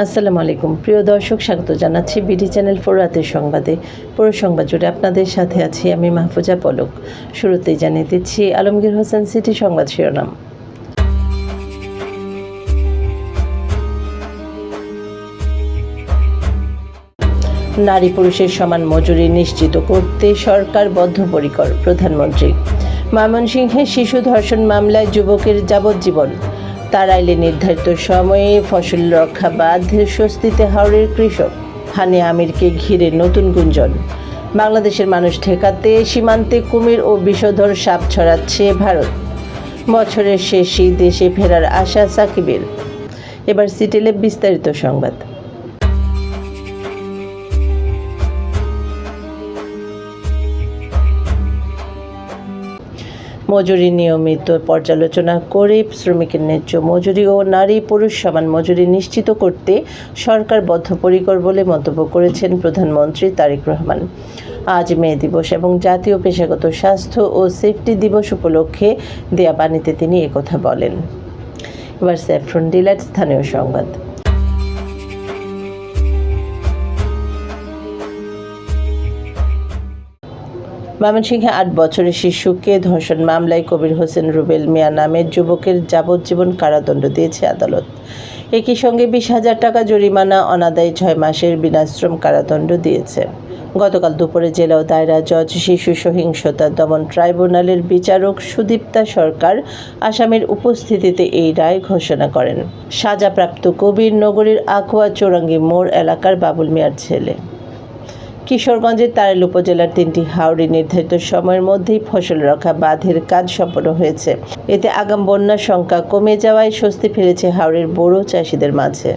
আসসালামু আলাইকুম প্রিয় দর্শক, স্বাগত জানাচ্ছি বিডি চ্যানেল 4 রাতের সংবাদে। পুরো সংবাদ জুড়ে আপনাদের সাথে আছি আমি মাহফুজা পলক। শুরুতেই জানিয়ে দিচ্ছি আলমগীর হোসেন সিটি সংবাদ শিরোনাম। নারী পুরুষের সমান মজুরি নিশ্চিত করতে সরকার বদ্ধপরিকর, প্রধানমন্ত্রী। ময়মনসিংহে শিশু ধর্ষণ মামলায় যুবকের যাবজ্জীবন। তাড়াইলে নির্ধারিত সময়ে ফসল রক্ষা বাঁধ, স্বস্তিতে হাওড়ের কৃষক। হানিয়া আমিরকে ঘিরে নতুন গুঞ্জন। বাংলাদেশের মানুষ ঠেকাতে সীমান্তে কুমির ও বিষধর সাপ ছড়াচ্ছে ভারত। বছরের শেষেই দেশে ফেরার আশা সাকিবের। এবার সিটেলে বিস্তারিত সংবাদ। মজুরি নিয়মিত পর্যালোচনা করে শ্রমিকের ন্যায্য মজুরি ও নারী পুরুষ সমান মজুরি নিশ্চিত করতে সরকার বদ্ধপরিকর বলে মন্তব্য করেছেন প্রধানমন্ত্রী তারেক রহমান। আজ মে দিবস এবং জাতীয় পেশাগত স্বাস্থ্য ও সেফটি দিবস উপলক্ষে দেয়া বাণীতে তিনি একথা বলেন। এবার স্যাফরন ডিলাইট স্থানীয় সংবাদ। ময়মনসিংহে 8 বছরের শিশুকে ধর্ষণ মামলায় কবির হোসেন রুবেল মিয়া নামের যুবকের যাবজ্জীবন কারাদণ্ড দিয়েছে আদালত। একই সঙ্গে 20,000 টাকা জরিমানা, অনাদায়ী 6 মাসের বিনাশ্রম কারাদণ্ড দিয়েছে। গতকাল দুপুরে জেলা ও দায়রা জজ শিশু সহিংসতা দমন ট্রাইব্যুনালের বিচারক সুদীপ্তা সরকার আসামির উপস্থিতিতে এই রায় ঘোষণা করেন। সাজাপ্রাপ্ত কবির নগরীর আখোয়া চৌরাঙ্গি মোড় এলাকার বাবুল মিয়ার ছেলে। কিশোরগঞ্জের তাড়াইল উপজেলার 3টি হাওরে নির্ধারিত সময়ের মধ্যেই ফসল রক্ষা বাঁধের কাজ সম্পন্ন হয়েছে। এতে আগাম বন্যার সংখ্যা কমে যাওয়ায় স্বস্তি ফিরেছে হাওরের বোরো চাষিদের মাঝে।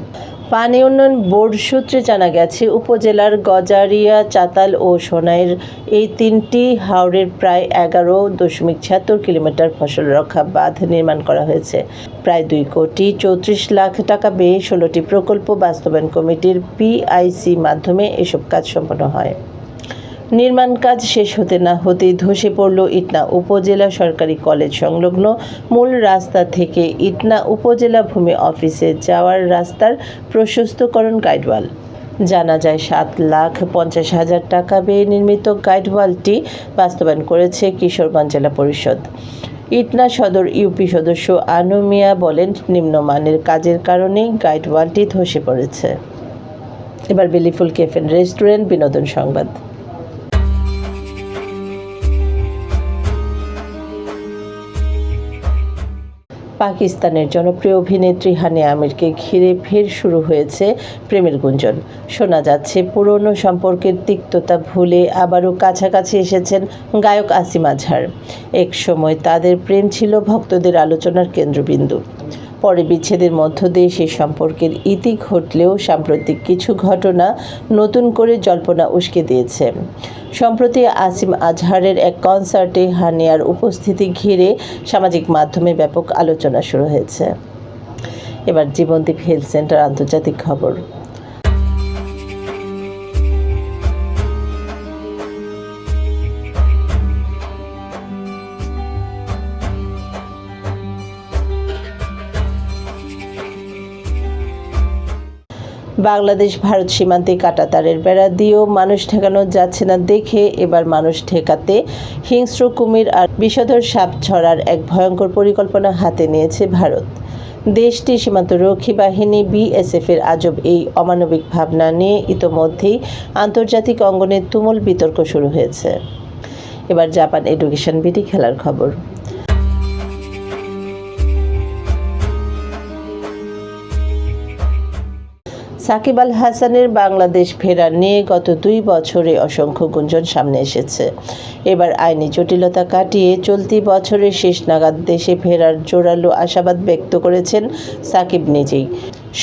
পানি উন্নয়ন বোর্ড সূত্রে জানা গেছে, উপজেলার গজারিয়া, চাতাল ও সোনাইর এই 3টি হাওরের প্রায় 11.76 কিলোমিটার ফসল রক্ষা বাঁধ নির্মাণ করা হয়েছে। প্রায় 2,34,00,000 টাকা ব্যয়ে 16টি প্রকল্প বাস্তবায়ন কমিটির PIC মাধ্যমে এসব কাজ সম্পন্ন হয়। নির্মাণ কাজ শেষ হতে না হতেই ধসে পড়ল ইটনা উপজেলা সরকারি কলেজ সংলগ্ন মূল রাস্তা থেকে ইটনা উপজেলা ভূমি অফিসে যাওয়ার রাস্তার প্রশস্তকরণ গাইডওয়াল। জানা যায় 7,50,000 টাকা ব্যয়ে নির্মিত গাইডওয়ালটি বাস্তবায়ন করেছে কিশোরগঞ্জ জেলা পরিষদ। ইটনা সদর ইউপি সদস্য আনু মিয়া বলেন, নিম্নমানের কাজের কারণেই গাইডওয়ালটি ধসে পড়েছে। এবার বেলিফুল ক্যাফে রেস্টুরেন্ট বিনোদন সংবাদ। পাকিস্তানের জনপ্রিয় অভিনেত্রী হানিয়া আমিরকে ঘিরে ফের শুরু হয়েছে প্রেমের গুঞ্জন। শোনা যাচ্ছে পুরনো সম্পর্কের তিক্ততা ভুলে আবারও কাছাকাছি এসেছেন গায়ক আসিম আজহার। এক সময় তাদের প্রেম ছিল ভক্তদের আলোচনার কেন্দ্রবিন্দু। পরে বিচ্ছেদের মধ্য দিয়ে সেই সম্পর্কের ইতি ঘটলেও সাম্প্রতিক কিছু ঘটনা নতুন করে জল্পনা উস্কে দিয়েছে। সম্প্রতি আসিম আজহারের এক কনসার্টে হানিয়ার উপস্থিতি ঘিরে সামাজিক মাধ্যমে ব্যাপক আলোচনা শুরু হয়েছে। এবার জীবনদীপ হেলথ সেন্টার আন্তর্জাতিক খবর। বাংলাদেশ ভারত সীমান্তে কাঁটাতারের বেড়া দিয়েও মানুষ ঠেকানো যাচ্ছে না দেখে এবার মানুষ ঠেকাতে হিংস্র কুমির আর বিষধর সাপ ছড়ার এক ভয়ঙ্কর পরিকল্পনা হাতে নিয়েছে ভারত। দেশটির সীমান্তরক্ষী বাহিনী BSF এর আজব এই অমানবিক ভাবনা নিয়ে ইতোমধ্যেই আন্তর্জাতিক অঙ্গনে তুমুল বিতর্ক শুরু হয়েছে। এবার জাপান এডুকেশন বিডি খেলার খবর। সাকিব আল হাসানের বাংলাদেশ ফেরা নিয়ে গত 2 বছরে অসংখ্য গুঞ্জন সামনে এসেছে। এবার আইনি জটিলতা কাটিয়ে চলতি বছরের শেষ নাগাদ দেশে ফেরার জোরালো আশাবাদ ব্যক্ত করেছেন সাকিব নিজেই।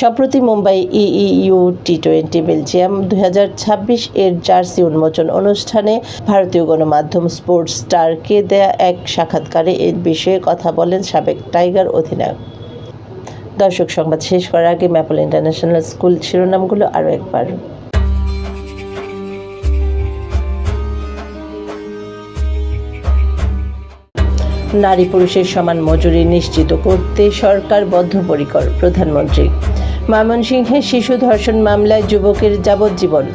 সম্প্রতি মুম্বাই EEU T20 বেলজিয়াম 2026 এর জার্সি উন্মোচন অনুষ্ঠানে ভারতীয় গণমাধ্যম স্পোর্টস স্টারকে দেয়া এক সাক্ষাৎকারে এ বিষয়ে কথা বলেন সাবেক টাইগার অধিনায়ক। দর্শক, সংবাদ শেষ করার আগে ম্যাপল ইন্টারন্যাশনাল স্কুল শিরোনামগুলো আরও একবার। নারী পুরুষের সমান মজুরি নিশ্চিত করতে সরকার বদ্ধপরিকর, প্রধানমন্ত্রী। ময়মনসিংহে শিশু ধর্ষণ মামলায় যুবকের যাবজ্জীবন।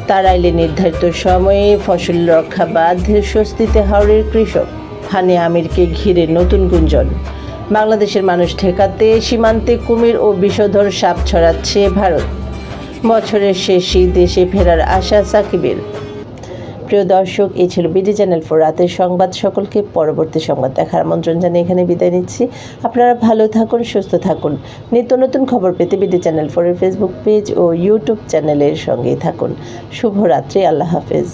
তাড়াইলে নির্ধারিত সময়ে ফসল রক্ষা বাঁধ স্বস্তিতে হাওড়ের কৃষক। হানি আমিরকে ঘিরে নতুন গুঞ্জন। বাংলাদেশের মানুষ ঠেকাতে সীমান্তে কুমির ও বিষধর সাপ ছড়াচ্ছে ভারত। বছরের শেষে দেশে ফেরার আশা সাকিবের। প্রিয় দর্শক, এই ছিল বিডি চ্যানেল 4 রাতের সংবাদ। সকলকে পরবর্তী সংবাদ দেখার আমন্ত্রণ জানিয়ে এখানে বিদায় নিচ্ছি। আপনারা ভালো থাকুন, সুস্থ থাকুন। নিত্য নতুন খবর পেতে বিডি চ্যানেল 4 এর ফেসবুক পেজ ও ইউটিউব চ্যানেলের সঙ্গেই থাকুন। শুভরাত্রি। আল্লাহ হাফেজ।